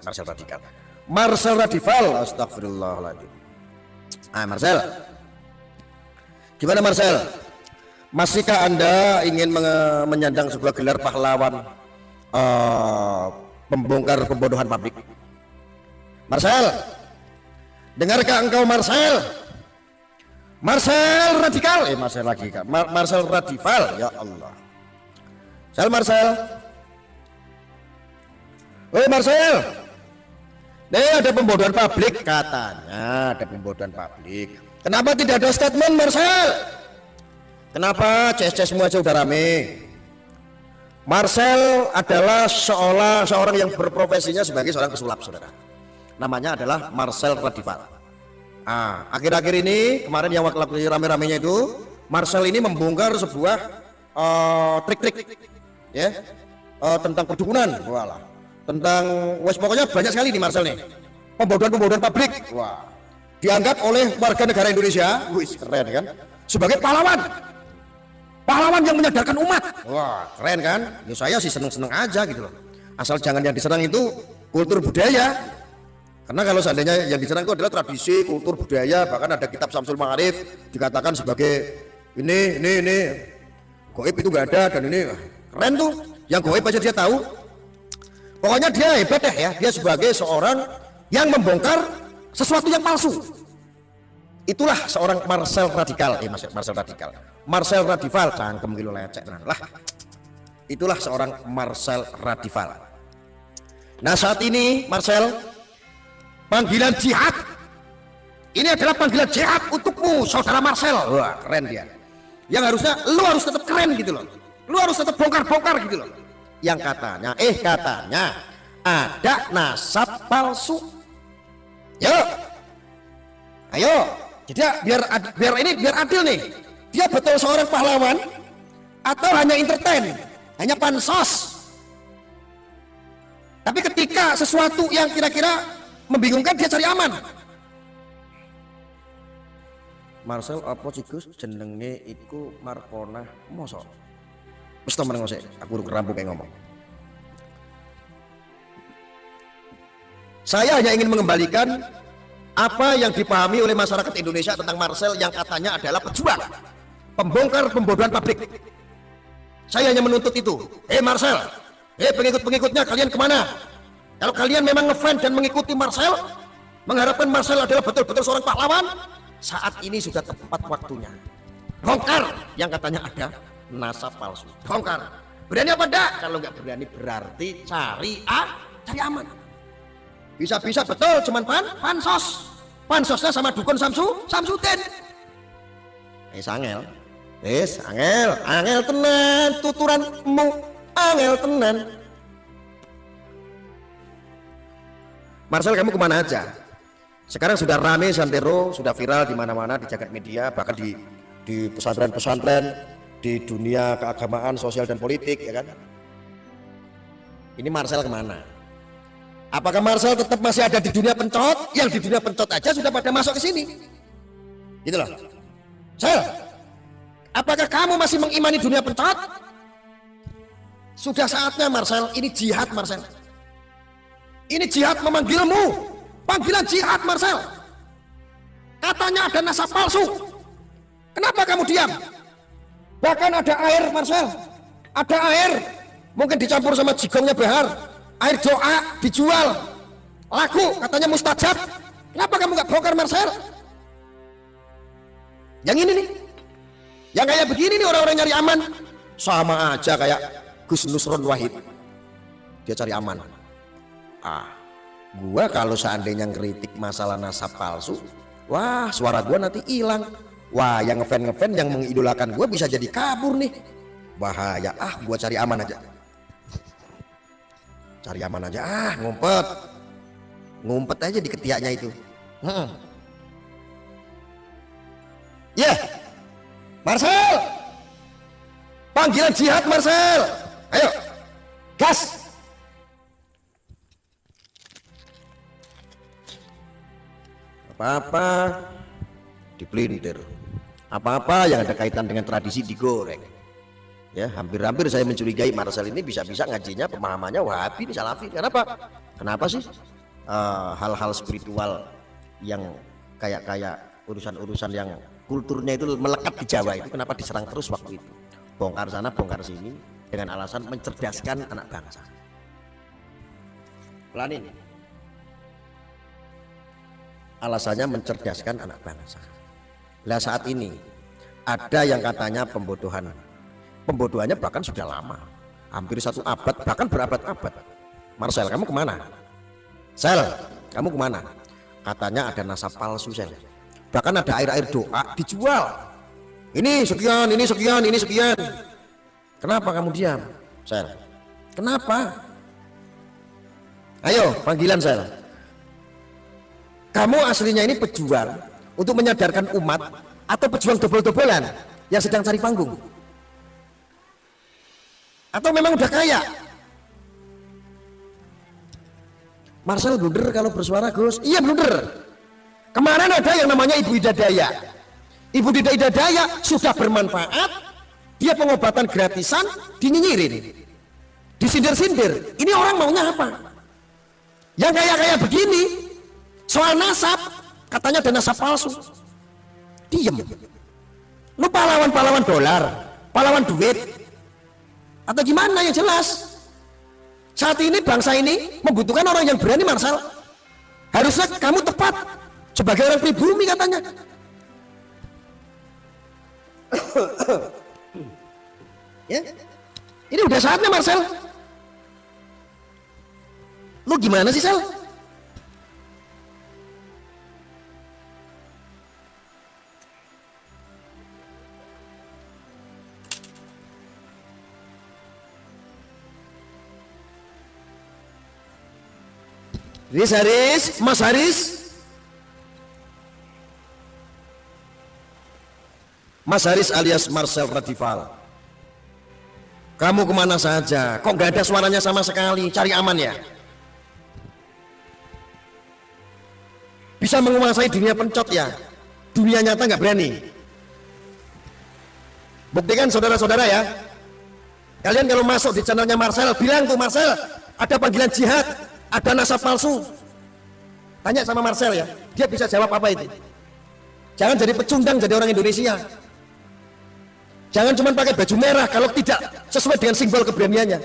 Marcel radikal. Marcel radikal, astagfirullahaladzim. Marcel, gimana Marcel? Masihkah Anda ingin menyandang sebuah gelar pahlawan pembongkar pembodohan publik? Marcel, dengarkah engkau Marcel? Marcel radikal, Marcel lagi kan? Marcel radikal, ya Allah. Marcel, Marcel, ada pembodohan publik katanya, ada pembodohan publik. Kenapa tidak ada statement Marcel? Kenapa CS semua aja udah rame? Marcel adalah seorang yang berprofesinya sebagai seorang pesulap, saudara. Namanya adalah Marcel radikal. Akhir-akhir ini kemarin yang waktu rame-ramenya itu, Marcel ini membongkar sebuah trik-trik ya tentang perdukunan, tentang pokoknya banyak sekali nih Marcel nih, pembodohan publik. Dianggap oleh warga negara Indonesia, keren kan, sebagai pahlawan yang menyadarkan umat. Keren kan, ya saya sih seneng-seneng aja gitu loh, asal jangan yang diserang itu kultur budaya. Karena kalau seandainya yang diserang itu adalah tradisi, kultur, budaya, bahkan ada kitab Syamsul Ma'arif dikatakan sebagai ini goib itu nggak ada, dan ini keren tuh, yang goib aja dia tahu. Pokoknya dia hebat ya, dia sebagai seorang yang membongkar sesuatu yang palsu. Itulah seorang Marcel radikal, Marcel radikal, cangkem gitu lecek lah. Itulah seorang Marcel radikal. Nah saat ini Marcel, panggilan jihad ini adalah panggilan jihad untukmu, saudara Marcel. Keren dia. Yang harusnya lu harus tetap keren gitu loh. Lu harus tetap bongkar-bongkar gitu loh. Yang katanya ada nasab palsu. Ayo. Jadi biar adil nih. Dia betul seorang pahlawan atau hanya entertain, hanya pansos. Tapi ketika sesuatu yang kira-kira membingungkan, dia cari aman. Marcel apa cikus jenenge iku Markona mosok. Wis to meneng aku rampung kayak ngomong. Saya hanya ingin mengembalikan apa yang dipahami oleh masyarakat Indonesia tentang Marcel yang katanya adalah pejuang pembongkar pembodohan publik. Saya hanya menuntut itu. Marcel, pengikut-pengikutnya kalian kemana? Kalau kalian memang ngefans dan mengikuti Marcel, mengharapkan Marcel adalah betul-betul seorang pahlawan, saat ini sudah tepat waktunya. Bongkar yang katanya ada nasab palsu. Bongkar. Berani apa enggak? Kalau nggak berani berarti cari aman. Bisa-bisa betul cuman pansos. Pansosnya sama dukun Samsudin. Angel tenan tuturanmu, angel tenan. Marcel, kamu kemana aja? Sekarang sudah rame santero, sudah viral di mana-mana di jagat media, bahkan di pesantren-pesantren, di dunia keagamaan, sosial dan politik, ya kan? Ini Marcel kemana? Apakah Marcel tetap masih ada di dunia pencot? Yang di dunia pencot aja sudah pada masuk ke sini, gitu loh. Apakah kamu masih mengimani dunia pencot? Sudah saatnya Marcel, ini jihad Marcel. Ini jihad memanggilmu, panggilan jihad Marcel. Katanya ada nasab palsu. Kenapa kamu diam? Bahkan ada air Marcel, ada air, mungkin dicampur sama jigongnya Bahar. Air doa dijual, laku, katanya mustajab. Kenapa kamu nggak bongkar Marcel? Yang ini nih, yang kayak begini nih orang-orang nyari aman, sama aja kayak Gus Nusron Wahid, dia cari aman. Gua kalau seandainya ngeritik masalah nasab palsu, wah suara gua nanti hilang. Wah yang ngefans yang mengidolakan gua bisa jadi kabur nih, bahaya. Gua cari aman aja. Ngumpet aja di ketiaknya itu. Marcel, panggilan jihad Marcel, ayo gas. Apa-apa dipelintir, apa-apa yang ada kaitan dengan tradisi digoreng. Ya, hampir-hampir saya mencurigai Marcel ini bisa-bisa ngajinya pemahamannya Wahabi, Salafi. Kenapa sih? hal-hal spiritual yang kayak urusan-urusan yang kulturnya itu melekat di Jawa itu kenapa diserang terus waktu itu, bongkar sana bongkar sini dengan alasan mencerdaskan anak bangsa. Pelan ini alasannya mencerdaskan anak bangsa. Lah saat ini ada yang katanya pembodohannya bahkan sudah lama, hampir 1 abad bahkan berabad-abad. Marcel, kamu kemana? Sel, kamu kemana? Katanya ada nasab palsu, Sel. Bahkan ada air-air doa dijual. Ini sekian, ini sekian, ini sekian. Kenapa kamu diam, Sel? Kenapa? Ayo, panggilan Sel. Kamu aslinya ini pejuang untuk menyadarkan umat atau pejuang dobel-dobelan yang sedang cari panggung? Atau memang udah kaya? Marcel blunder kalau bersuara, Gus. Iya blunder. Kemarin ada yang namanya Ibu Ida Daya. Ibu Ida Daya sudah bermanfaat, dia pengobatan gratisan, dinyinyirin, disindir-sindir. Ini orang maunya apa? Yang kaya-kaya begini, soal nasab, katanya ada nasab palsu. Diem. Lu pahlawan-pahlawan dolar, pahlawan duit, atau gimana yang jelas? Saat ini bangsa ini membutuhkan orang yang berani, Marcel. Harusnya kamu tepat sebagai orang pribumi katanya. Ya, ini udah saatnya, Marcel. Lu gimana sih, Sel? Haris, Mas Haris, Mas Haris alias Marcel Radival, kamu kemana saja? Kok nggak ada suaranya sama sekali? Cari aman ya? Bisa menguasai dunia pencot ya? Dunia nyata nggak berani. Buktikan saudara-saudara ya. Kalian kalau masuk di channelnya Marcel, bilang tuh Marcel, ada panggilan jihad, ada nasab palsu. Tanya sama Marcel ya, dia bisa jawab apa itu. Jangan jadi pecundang jadi orang Indonesia. Jangan cuma pakai baju merah kalau tidak sesuai dengan simbol keberaniannya.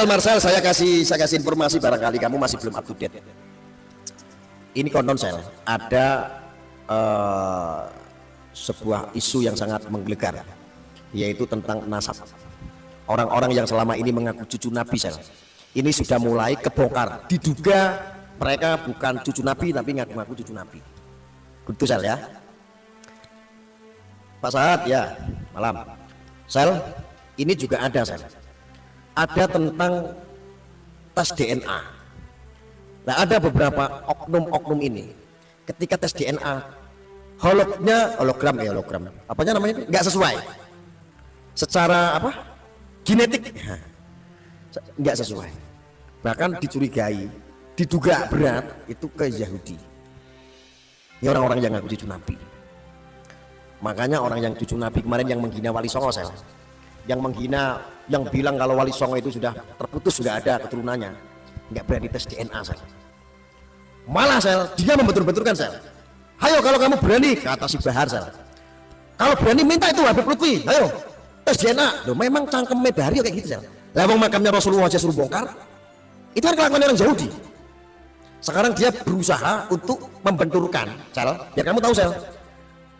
Marcel, saya kasih informasi, barangkali kamu masih belum up to date. Ini konon ada sebuah isu yang sangat menggelegar, yaitu tentang nasab. Orang-orang yang selama ini mengaku cucu Nabi, ini sudah mulai kebongkar. Diduga mereka bukan cucu Nabi tapi ngaku-ngaku cucu Nabi. Gitu ya. Pak Saad ya, malam. Ini juga ada ada tentang tes DNA. Nah, ada beberapa oknum-oknum ini ketika tes DNA hologram, apanya namanya, nggak sesuai secara genetik, nggak sesuai, bahkan dicurigai, diduga berat itu ke Yahudi. Ini orang-orang yang ngaku cucu Nabi. Makanya orang yang cucu Nabi kemarin yang menghina Wali Songo, yang menghina, yang bilang kalau Wali Songo itu sudah terputus, sudah ada keturunannya, nggak berani tes DNA. Malah dia membetul-betulkan. Ayo kalau kamu berani, kata si Bahar, kalau berani minta itu Habib Lutfi, ayo tes DNA. Loh, memang cangkemnya Bahar kayak gitu. Lewang makamnya Rasulullah aja suruh bongkar, itu kan kelakuan orang Yahudi. Sekarang dia berusaha untuk membenturkan, biar kamu tahu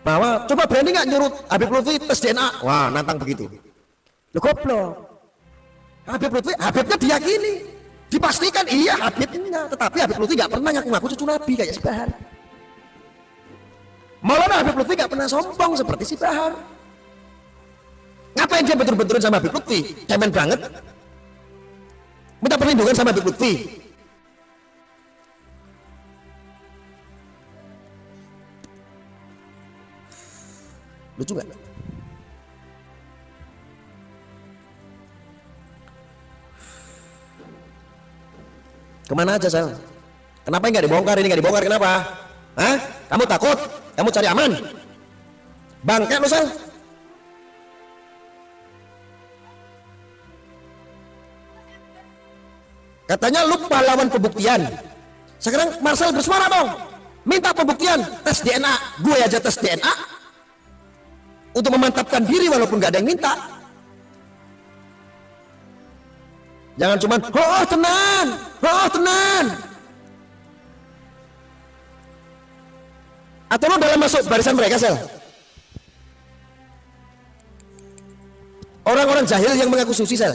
bahwa coba berani nggak nyuruh Habib Lutfi tes DNA. Wah, nantang begitu. Loh, goblok. Habibnya diyakini, dipastikan iya Habibnya, tetapi Habib Lutfi nggak pernah ngaku-ngaku cucu Nabi kayak si Bahar. Malah Habib Lutfi nggak pernah sombong seperti si Bahar. Ngapain dia betul-betulin sama Habib Lutfi? Cemen banget. Minta perlindungan sama Habib Lutfi. Lucu nggak? Kemana aja Sel? Kenapa nggak dibongkar? Ini nggak dibongkar kenapa? Hah? Kamu takut? Kamu cari aman? Bangke lo Sel. Katanya lu pahlawan pembuktian. Sekarang Marcel bersuara dong, minta pembuktian, tes DNA. Gue aja tes DNA untuk memantapkan diri walaupun gak ada yang minta. Jangan cuman oh tenan, oh tenan. Atau lo dalam masuk barisan mereka Sel? Orang-orang jahil yang mengaku suci Sel.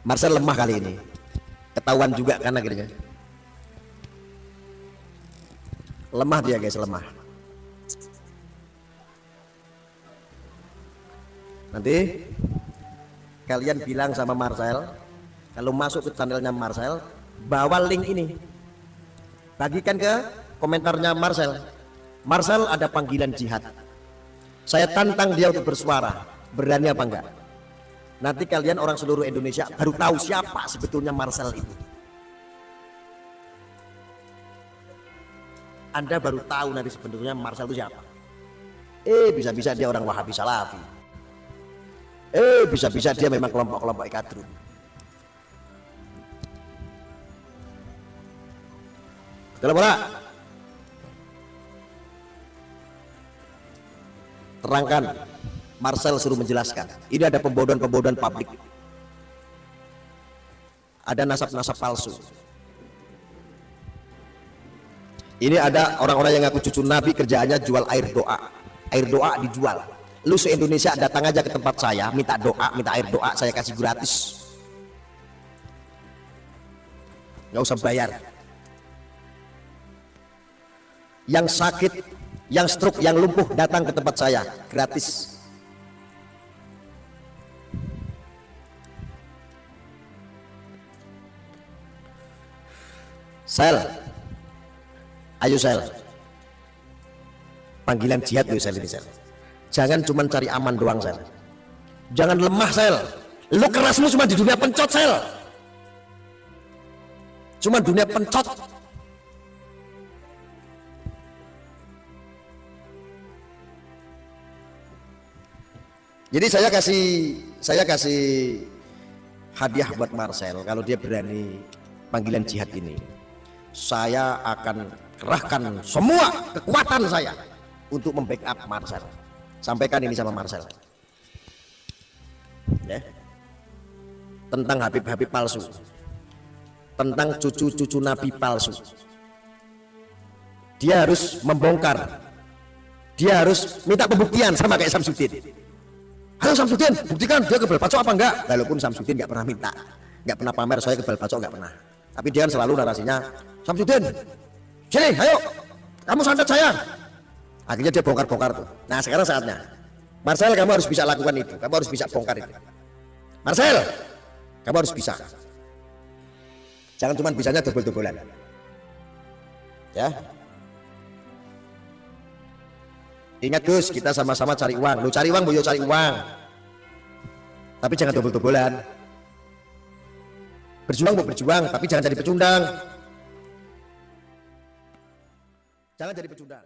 Marcel lemah kali ini, ketahuan juga kan akhirnya. Lemah dia guys, lemah. Nanti kalian bilang sama Marcel, kalau masuk ke channelnya Marcel, bawa link ini, bagikan ke komentarnya Marcel. Marcel ada panggilan jihad. Saya tantang dia untuk bersuara, berani apa enggak? Nanti kalian orang seluruh Indonesia baru tahu siapa sebetulnya Marcel itu. Anda baru tahu nanti sebetulnya Marcel itu siapa. Bisa-bisa dia orang Wahabi Salafi. Bisa-bisa dia memang kelompok-kelompok ikadrun. Betul bola? Terangkan. Marcel suruh menjelaskan. Ini ada pembodohan-pembodohan publik. Ada nasab-nasab palsu. Ini ada orang-orang yang ngaku cucu Nabi, kerjaannya jual air doa. Air doa dijual. Lu se-Indonesia datang aja ke tempat saya, minta doa, minta air doa, saya kasih gratis. Nggak usah bayar. Yang sakit, yang stroke, yang lumpuh datang ke tempat saya, gratis. Sel, ayo Sel, panggilan jihad loh Sel ini Sel. Jangan cuma cari aman doang Sel. Jangan lemah Sel. Lu kerasmu cuma di dunia pencot Sel. Cuma dunia pencot. Jadi saya kasih hadiah buat Marcel kalau dia berani panggilan jihad ini. Saya akan kerahkan semua kekuatan saya untuk membackup Marcel. Sampaikan ini sama Marcel ya, tentang Habib-Habib palsu, tentang cucu-cucu Nabi palsu. Dia harus membongkar, dia harus minta pembuktian sama kayak Samsudin. Halo Samsudin, buktikan dia kebal pacok apa enggak. Walaupun Samsudin nggak pernah minta, nggak pernah pamer saya kebal pacok, nggak pernah. Tapi dia kan selalu narasinya, Samsudin, sini, ayo, kamu santet saya. Akhirnya dia bongkar-bongkar tuh. Nah sekarang saatnya, Marcel kamu harus bisa lakukan itu, kamu harus bisa bongkar itu. Marcel, kamu harus bisa. Jangan cuma bisanya dobel-dobelan. Ya. Ingat Gus, kita sama-sama cari uang. Lu cari uang, boyo cari uang. Tapi jangan dobel-dobelan. Berjuang mau berjuang, tapi jangan jadi pecundang. Jangan jadi pecundang.